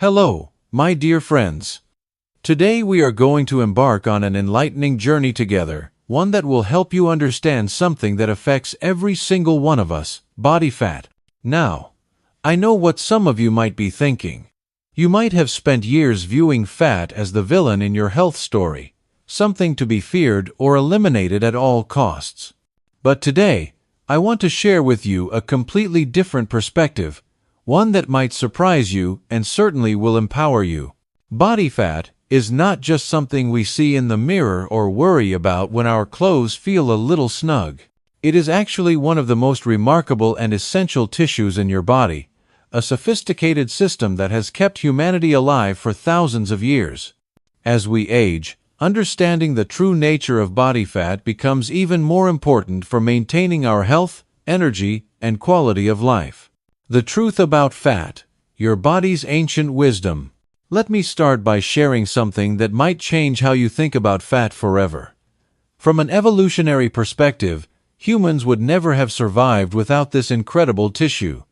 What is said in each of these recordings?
Hello, my dear friends. Today we are going to embark on an enlightening journey together, one that will help you understand something that affects every single one of us, body fat. Now, I know what some of you might be thinking. You might have spent years viewing fat as the villain in your health story, something to be feared or eliminated at all costs. But today, I want to share with you a completely different perspective, one that might surprise you and certainly will empower you. Body fat is not just something we see in the mirror or worry about when our clothes feel a little snug. It is actually one of the most remarkable and essential tissues in your body, a sophisticated system that has kept humanity alive for thousands of years. As we age, understanding the true nature of body fat becomes even more important for maintaining our health, energy, and quality of life. The truth about fat, your body's ancient wisdom. Let me start by sharing something that might change how you think about fat forever. From an evolutionary perspective, humans would never have survived without this incredible tissue.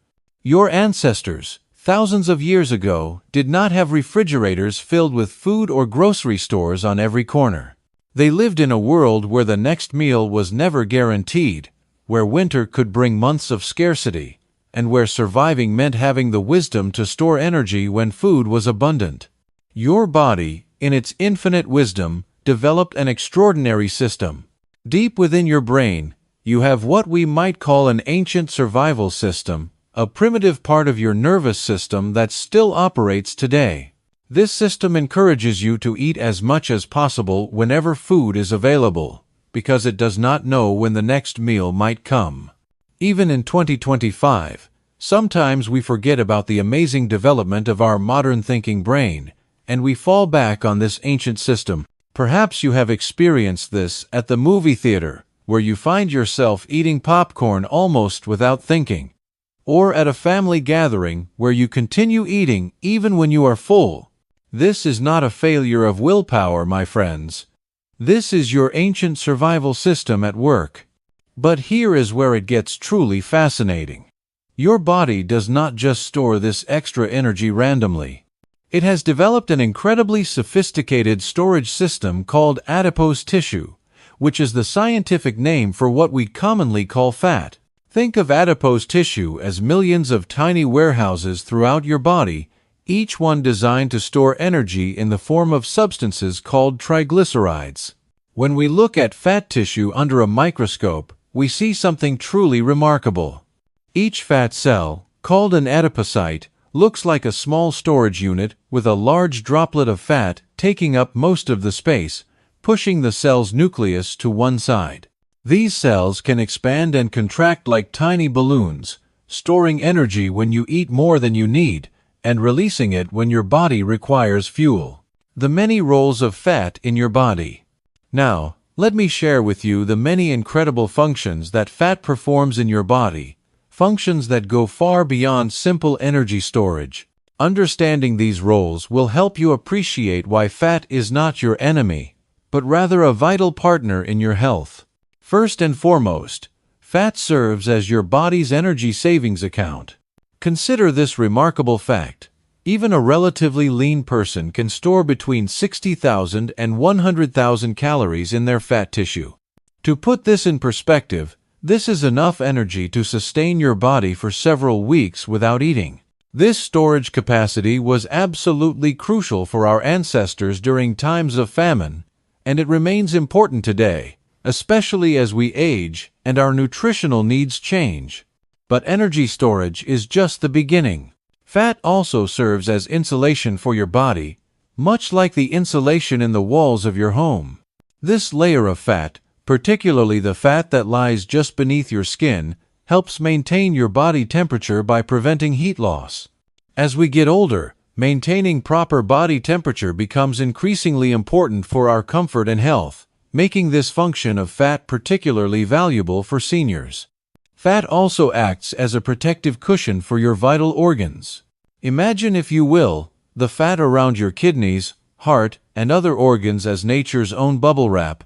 Your ancestors, thousands of years ago, did not have refrigerators filled with food or grocery stores on every corner. They lived in a world where the next meal was never guaranteed, where winter could bring months of scarcity, and where surviving meant having the wisdom to store energy when food was abundant. Your body, in its infinite wisdom, developed an extraordinary system. Deep within your brain, you have what we might call an ancient survival system, a primitive part of your nervous system that still operates today. This system encourages you to eat as much as possible whenever food is available, because it does not know when the next meal might come. Even in 2025, sometimes we forget about the amazing development of our modern thinking brain, and we fall back on this ancient system. Perhaps you have experienced this at the movie theater, where you find yourself eating popcorn almost without thinking, or at a family gathering where you continue eating even when you are full. This is not a failure of willpower, my friends. This is your ancient survival system at work. But here is where it gets truly fascinating. Your body does not just store this extra energy randomly. It has developed an incredibly sophisticated storage system called adipose tissue, which is the scientific name for what we commonly call fat. Think of adipose tissue as millions of tiny warehouses throughout your body, each one designed to store energy in the form of substances called triglycerides. When we look at fat tissue under a microscope, we see something truly remarkable. Each fat cell, called an adipocyte, looks like a small storage unit with a large droplet of fat taking up most of the space, pushing the cell's nucleus to one side. These cells can expand and contract like tiny balloons, storing energy when you eat more than you need, and releasing it when your body requires fuel. The many roles of fat in your body. Now, let me share with you the many incredible functions that fat performs in your body, functions that go far beyond simple energy storage. Understanding these roles will help you appreciate why fat is not your enemy, but rather a vital partner in your health. First and foremost, fat serves as your body's energy savings account. Consider this remarkable fact. Even a relatively lean person can store between 60,000 and 100,000 calories in their fat tissue. To put this in perspective, this is enough energy to sustain your body for several weeks without eating. This storage capacity was absolutely crucial for our ancestors during times of famine, and it remains important today, especially as we age and our nutritional needs change. But energy storage is just the beginning. Fat also serves as insulation for your body, much like the insulation in the walls of your home. This layer of fat, particularly the fat that lies just beneath your skin, helps maintain your body temperature by preventing heat loss. As we get older, maintaining proper body temperature becomes increasingly important for our comfort and health, making this function of fat particularly valuable for seniors. Fat also acts as a protective cushion for your vital organs. Imagine, if you will, the fat around your kidneys, heart, and other organs as nature's own bubble wrap,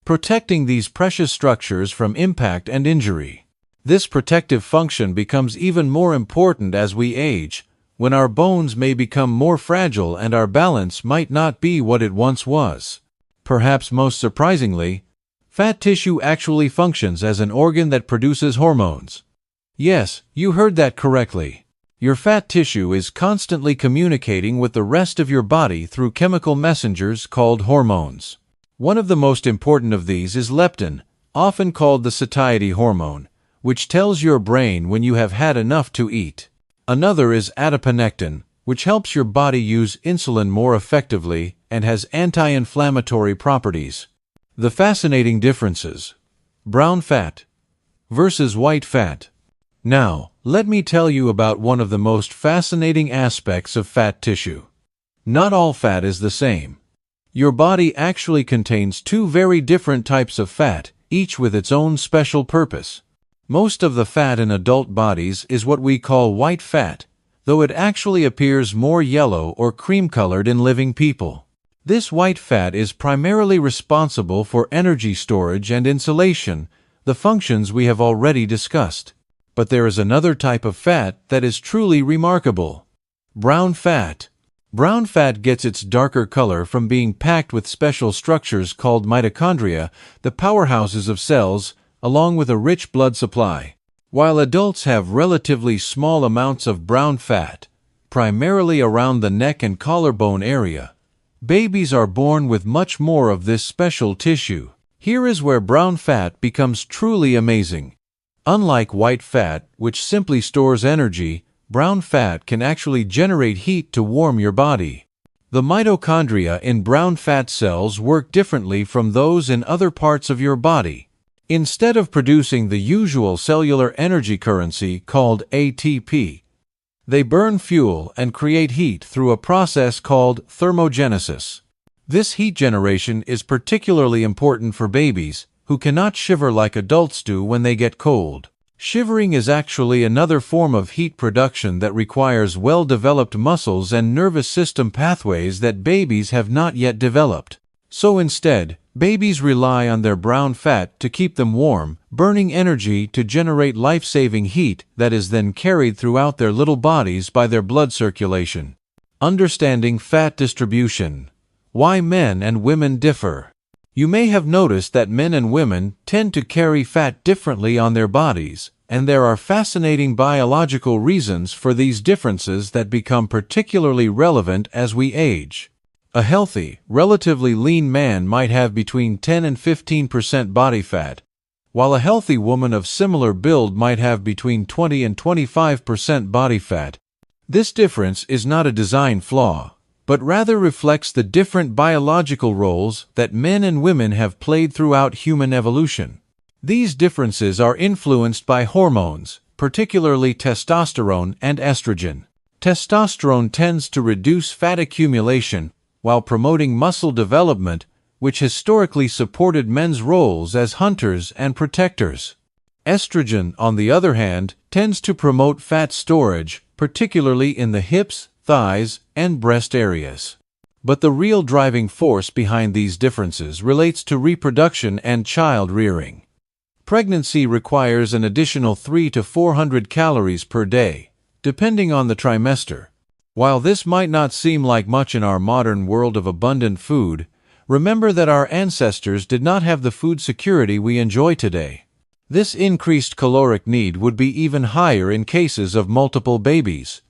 protecting these precious structures from impact and injury. This protective function becomes even more important as we age, when our bones may become more fragile and our balance might not be what it once was. Perhaps most surprisingly, fat tissue actually functions as an organ that produces hormones. Yes, you heard that correctly. Your fat tissue is constantly communicating with the rest of your body through chemical messengers called hormones. One of the most important of these is leptin, often called the satiety hormone, which tells your brain when you have had enough to eat. Another is adiponectin, which helps your body use insulin more effectively and has anti-inflammatory properties. The fascinating differences: brown fat versus white fat. Now, let me tell you about one of the most fascinating aspects of fat tissue. Not all fat is the same. Your body actually contains two very different types of fat, each with its own special purpose. Most of the fat in adult bodies is what we call white fat, though it actually appears more yellow or cream-colored in living people. This white fat is primarily responsible for energy storage and insulation, the functions we have already discussed. But there is another type of fat that is truly remarkable: brown fat. Brown fat gets its darker color from being packed with special structures called mitochondria, the powerhouses of cells, along with a rich blood supply. While adults have relatively small amounts of brown fat, primarily around the neck and collarbone area, babies are born with much more of this special tissue. Here is where brown fat becomes truly amazing. Unlike white fat, which simply stores energy, brown fat can actually generate heat to warm your body. The mitochondria in brown fat cells work differently from those in other parts of your body. Instead of producing the usual cellular energy currency called ATP, they burn fuel and create heat through a process called thermogenesis. This heat generation is particularly important for babies, who cannot shiver like adults do when they get cold. Shivering is actually another form of heat production that requires well-developed muscles and nervous system pathways that babies have not yet developed. So instead, babies rely on their brown fat to keep them warm, burning energy to generate life-saving heat that is then carried throughout their little bodies by their blood circulation. Understanding fat distribution. Why men and women differ. You may have noticed that men and women tend to carry fat differently on their bodies, and there are fascinating biological reasons for these differences that become particularly relevant as we age. A healthy, relatively lean man might have between 10 and 15% body fat, while a healthy woman of similar build might have between 20 and 25% body fat. This difference is not a design flaw, but rather reflects the different biological roles that men and women have played throughout human evolution. These differences are influenced by hormones, particularly testosterone and estrogen. Testosterone tends to reduce fat accumulation while promoting muscle development, which historically supported men's roles as hunters and protectors. Estrogen, on the other hand, tends to promote fat storage, particularly in the hips, thighs, and breast areas. But the real driving force behind these differences relates to reproduction and child rearing. Pregnancy requires an additional 300 to 400 calories per day, depending on the trimester. While this might not seem like much in our modern world of abundant food, remember that our ancestors did not have the food security we enjoy today. This increased caloric need would be even higher in cases of multiple babies,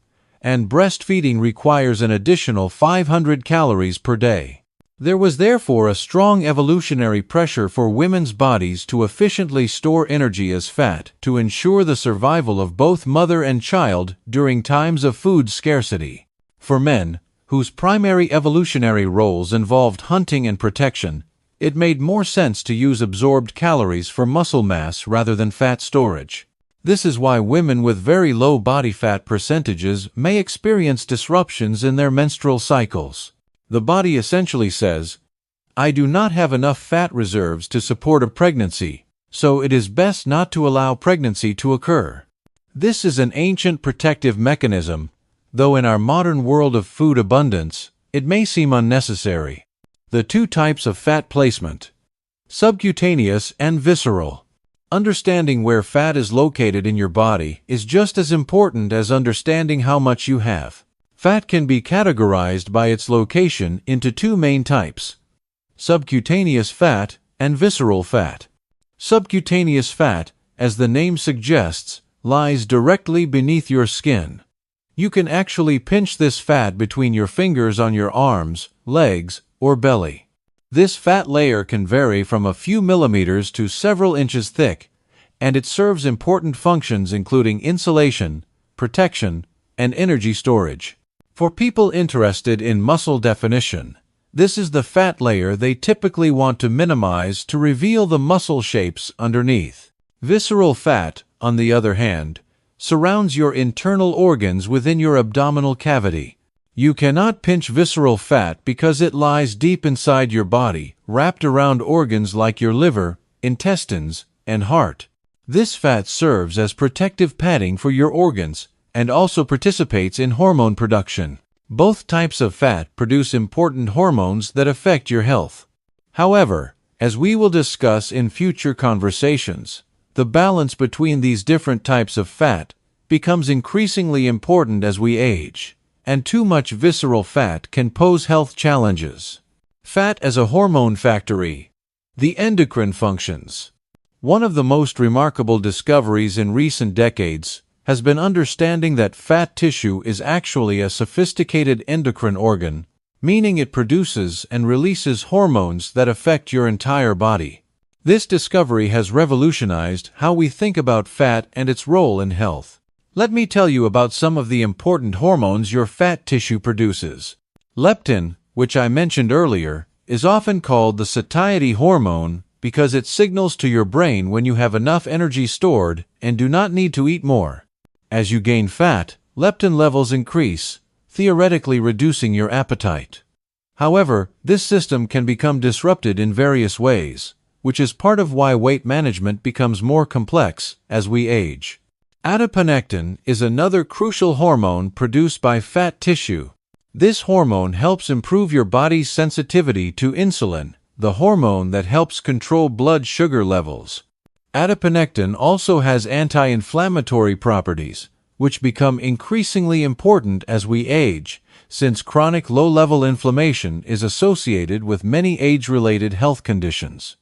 and breastfeeding requires an additional 500 calories per day. There was therefore a strong evolutionary pressure for women's bodies to efficiently store energy as fat to ensure the survival of both mother and child during times of food scarcity. For men, whose primary evolutionary roles involved hunting and protection, it made more sense to use absorbed calories for muscle mass rather than fat storage. This is why women with very low body fat percentages may experience disruptions in their menstrual cycles. The body essentially says, "I do not have enough fat reserves to support a pregnancy, so it is best not to allow pregnancy to occur." This is an ancient protective mechanism, though in our modern world of food abundance, it may seem unnecessary. The two types of fat placement: subcutaneous and visceral. Understanding where fat is located in your body is just as important as understanding how much you have. Fat can be categorized by its location into two main types: subcutaneous fat and visceral fat. Subcutaneous fat, as the name suggests, lies directly beneath your skin. You can actually pinch this fat between your fingers on your arms, legs, or belly. This fat layer can vary from a few millimeters to several inches thick, and it serves important functions including insulation, protection, and energy storage. For people interested in muscle definition, this is the fat layer they typically want to minimize to reveal the muscle shapes underneath. Visceral fat, on the other hand, surrounds your internal organs within your abdominal cavity. You cannot pinch visceral fat because it lies deep inside your body, wrapped around organs like your liver, intestines, and heart. This fat serves as protective padding for your organs and also participates in hormone production. Both types of fat produce important hormones that affect your health. However, as we will discuss in future conversations, the balance between these different types of fat becomes increasingly important as we age, and too much visceral fat can pose health challenges. Fat as a hormone factory. The endocrine functions. One of the most remarkable discoveries in recent decades has been understanding that fat tissue is actually a sophisticated endocrine organ, meaning it produces and releases hormones that affect your entire body. This discovery has revolutionized how we think about fat and its role in health. Let me tell you about some of the important hormones your fat tissue produces. Leptin, which I mentioned earlier, is often called the satiety hormone because it signals to your brain when you have enough energy stored and do not need to eat more. As you gain fat, leptin levels increase, theoretically reducing your appetite. However, this system can become disrupted in various ways, which is part of why weight management becomes more complex as we age. Adiponectin is another crucial hormone produced by fat tissue. This hormone helps improve your body's sensitivity to insulin, the hormone that helps control blood sugar levels. Adiponectin also has anti-inflammatory properties, which become increasingly important as we age, since chronic low-level inflammation is associated with many age-related health conditions.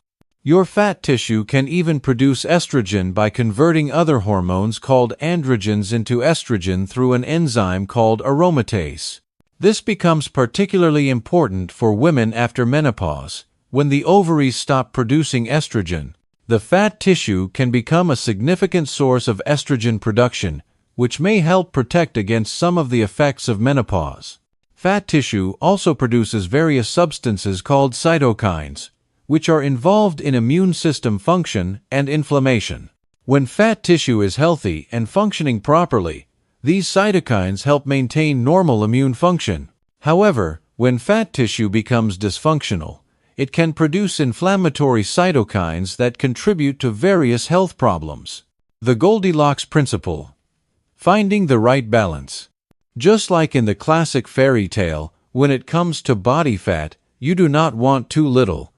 Your fat tissue can even produce estrogen by converting other hormones called androgens into estrogen through an enzyme called aromatase. This becomes particularly important for women after menopause, when the ovaries stop producing estrogen. The fat tissue can become a significant source of estrogen production, which may help protect against some of the effects of menopause. Fat tissue also produces various substances called cytokines, which are involved in immune system function and inflammation. When fat tissue is healthy and functioning properly, these cytokines help maintain normal immune function. However, when fat tissue becomes dysfunctional, it can produce inflammatory cytokines that contribute to various health problems. The Goldilocks principle. Finding the right balance. Just like in the classic fairy tale, when it comes to body fat, you do not want too little.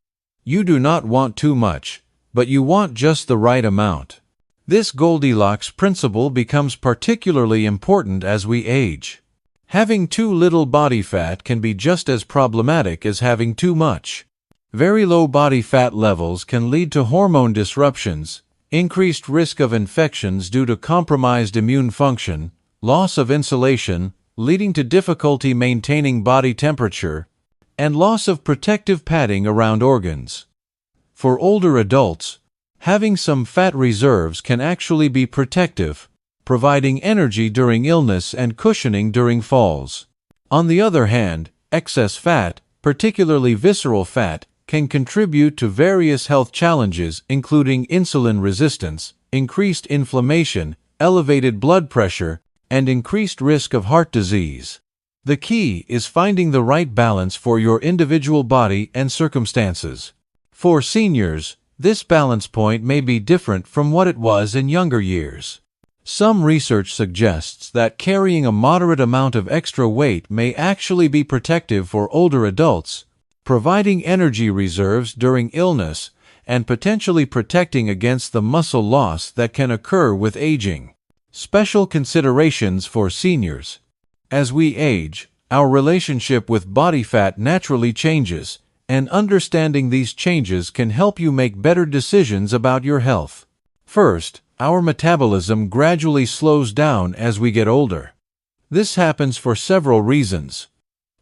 You do not want too much, but you want just the right amount. This Goldilocks principle becomes particularly important as we age. Having too little body fat can be just as problematic as having too much. Very low body fat levels can lead to hormone disruptions, increased risk of infections due to compromised immune function, loss of insulation, leading to difficulty maintaining body temperature, and loss of protective padding around organs. For older adults, having some fat reserves can actually be protective, providing energy during illness and cushioning during falls. On the other hand, excess fat, particularly visceral fat, can contribute to various health challenges including insulin resistance, increased inflammation, elevated blood pressure, and increased risk of heart disease. The key is finding the right balance for your individual body and circumstances. For seniors, this balance point may be different from what it was in younger years. Some research suggests that carrying a moderate amount of extra weight may actually be protective for older adults, providing energy reserves during illness and potentially protecting against the muscle loss that can occur with aging. Special considerations for seniors. As we age, our relationship with body fat naturally changes, and understanding these changes can help you make better decisions about your health. First, our metabolism gradually slows down as we get older. This happens for several reasons.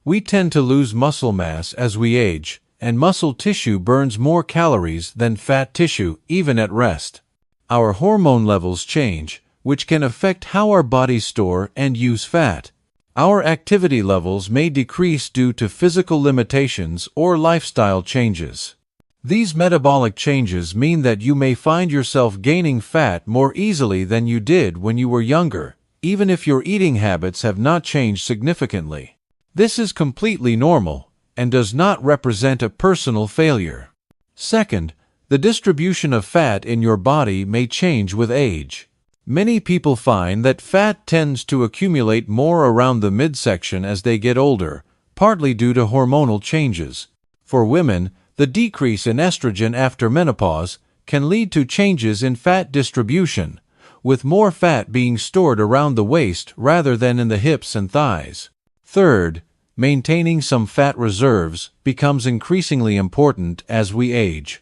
We tend to lose muscle mass as we age, and muscle tissue burns more calories than fat tissue even at rest. Our hormone levels change, which can affect how our bodies store and use fat. Our activity levels may decrease due to physical limitations or lifestyle changes. These metabolic changes mean that you may find yourself gaining fat more easily than you did when you were younger, even if your eating habits have not changed significantly. This is completely normal and does not represent a personal failure. Second, the distribution of fat in your body may change with age. Many people find that fat tends to accumulate more around the midsection as they get older, partly due to hormonal changes. For women, the decrease in estrogen after menopause can lead to changes in fat distribution, with more fat being stored around the waist rather than in the hips and thighs. Third, maintaining some fat reserves becomes increasingly important as we age.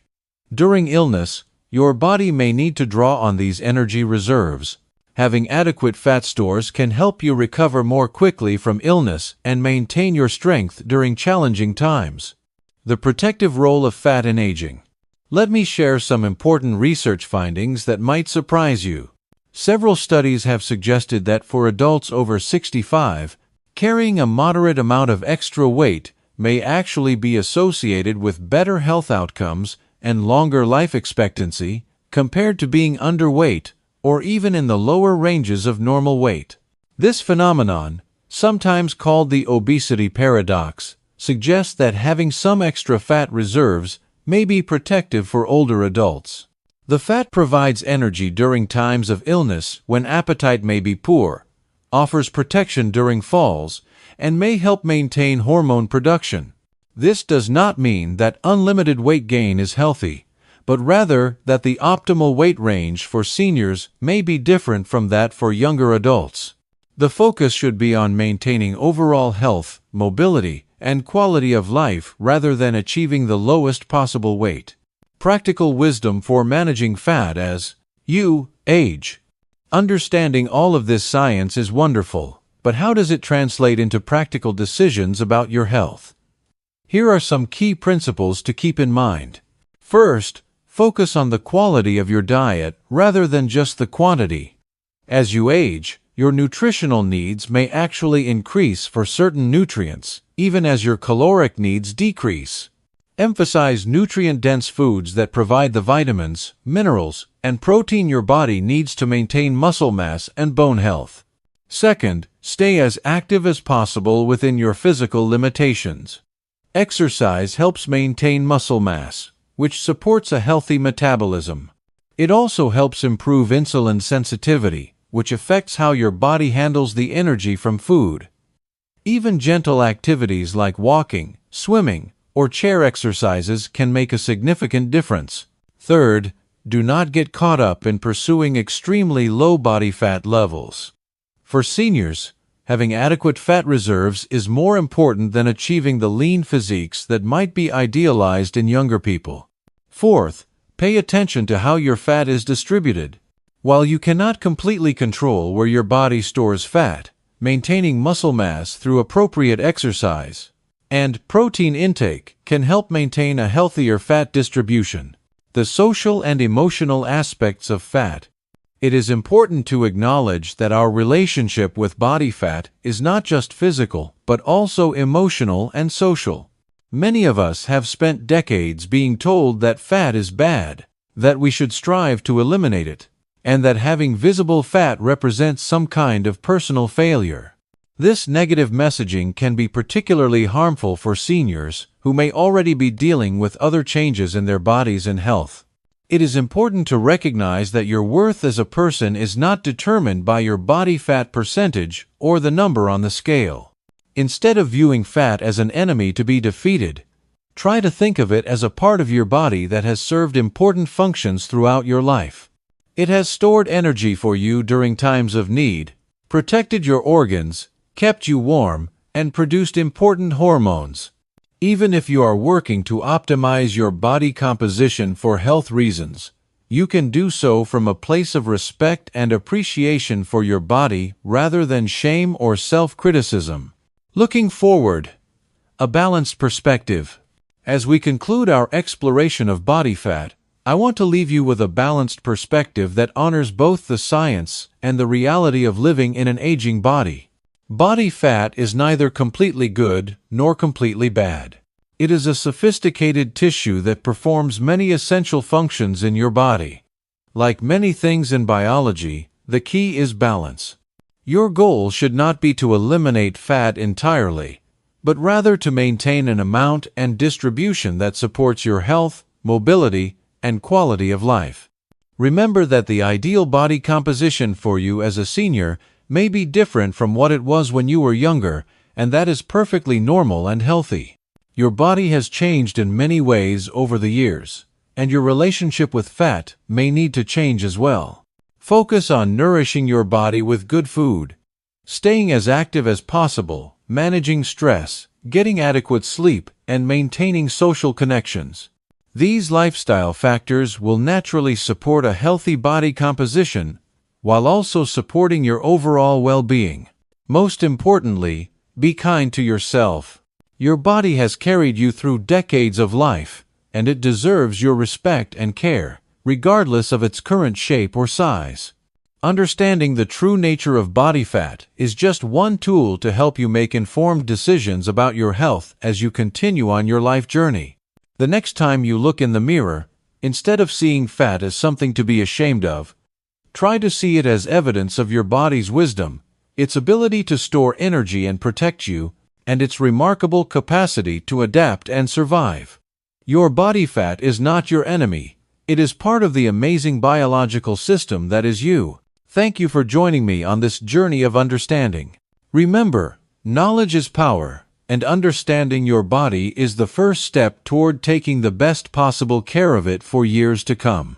During illness, your body may need to draw on these energy reserves. Having adequate fat stores can help you recover more quickly from illness and maintain your strength during challenging times. The protective role of fat in aging. Let me share some important research findings that might surprise you. Several studies have suggested that for adults over 65, carrying a moderate amount of extra weight may actually be associated with better health outcomes and longer life expectancy compared to being underweight or even in the lower ranges of normal weight. This phenomenon, sometimes called the obesity paradox, suggests that having some extra fat reserves may be protective for older adults. The fat provides energy during times of illness when appetite may be poor, offers protection during falls, and may help maintain hormone production. This does not mean that unlimited weight gain is healthy, but rather that the optimal weight range for seniors may be different from that for younger adults. The focus should be on maintaining overall health, mobility, and quality of life rather than achieving the lowest possible weight. Practical wisdom for managing fat as you age. Understanding all of this science is wonderful, but how does it translate into practical decisions about your health? Here are some key principles to keep in mind. First, focus on the quality of your diet rather than just the quantity. As you age, your nutritional needs may actually increase for certain nutrients, even as your caloric needs decrease. Emphasize nutrient-dense foods that provide the vitamins, minerals, and protein your body needs to maintain muscle mass and bone health. Second, stay as active as possible within your physical limitations. Exercise helps maintain muscle mass, which supports a healthy metabolism. It also helps improve insulin sensitivity, which affects how your body handles the energy from food. Even gentle activities like walking, swimming, or chair exercises can make a significant difference. Third, do not get caught up in pursuing extremely low body fat levels. For seniors, having adequate fat reserves is more important than achieving the lean physiques that might be idealized in younger people. Fourth, pay attention to how your fat is distributed. While you cannot completely control where your body stores fat, maintaining muscle mass through appropriate exercise and protein intake can help maintain a healthier fat distribution. The social and emotional aspects of fat. It is important to acknowledge that our relationship with body fat is not just physical, but also emotional and social. Many of us have spent decades being told that fat is bad, that we should strive to eliminate it, and that having visible fat represents some kind of personal failure. This negative messaging can be particularly harmful for seniors who may already be dealing with other changes in their bodies and health. It is important to recognize that your worth as a person is not determined by your body fat percentage or the number on the scale. Instead of viewing fat as an enemy to be defeated, Try to think of it as a part of your body that has served important functions throughout your life. It has stored energy for you during times of need, protected your organs, kept you warm, and produced important hormones. Even if you are working to optimize your body composition for health reasons, you can do so from a place of respect and appreciation for your body rather than shame or self-criticism. Looking forward, a balanced perspective. As we conclude our exploration of body fat, I want to leave you with a balanced perspective that honors both the science and the reality of living in an aging body. Body fat is neither completely good nor completely bad. It is a sophisticated tissue that performs many essential functions in your body. Like many things in biology, the key is balance. Your goal should not be to eliminate fat entirely, but rather to maintain an amount and distribution that supports your health, mobility, and quality of life. Remember that the ideal body composition for you as a senior may be different from what it was when you were younger, and that is perfectly normal and healthy. Your body has changed in many ways over the years, and your relationship with fat may need to change as well. Focus on nourishing your body with good food, staying as active as possible, managing stress, getting adequate sleep, and maintaining social connections. These lifestyle factors will naturally support a healthy body composition while also supporting your overall well-being. Most importantly, be kind to yourself. Your body has carried you through decades of life, and it deserves your respect and care, regardless of its current shape or size. Understanding the true nature of body fat is just one tool to help you make informed decisions about your health as you continue on your life journey. The next time you look in the mirror, instead of seeing fat as something to be ashamed of, try to see it as evidence of your body's wisdom, its ability to store energy and protect you, and its remarkable capacity to adapt and survive. Your body fat is not your enemy. It is part of the amazing biological system that is you. Thank you for joining me on this journey of understanding. Remember, knowledge is power, and understanding your body is the first step toward taking the best possible care of it for years to come.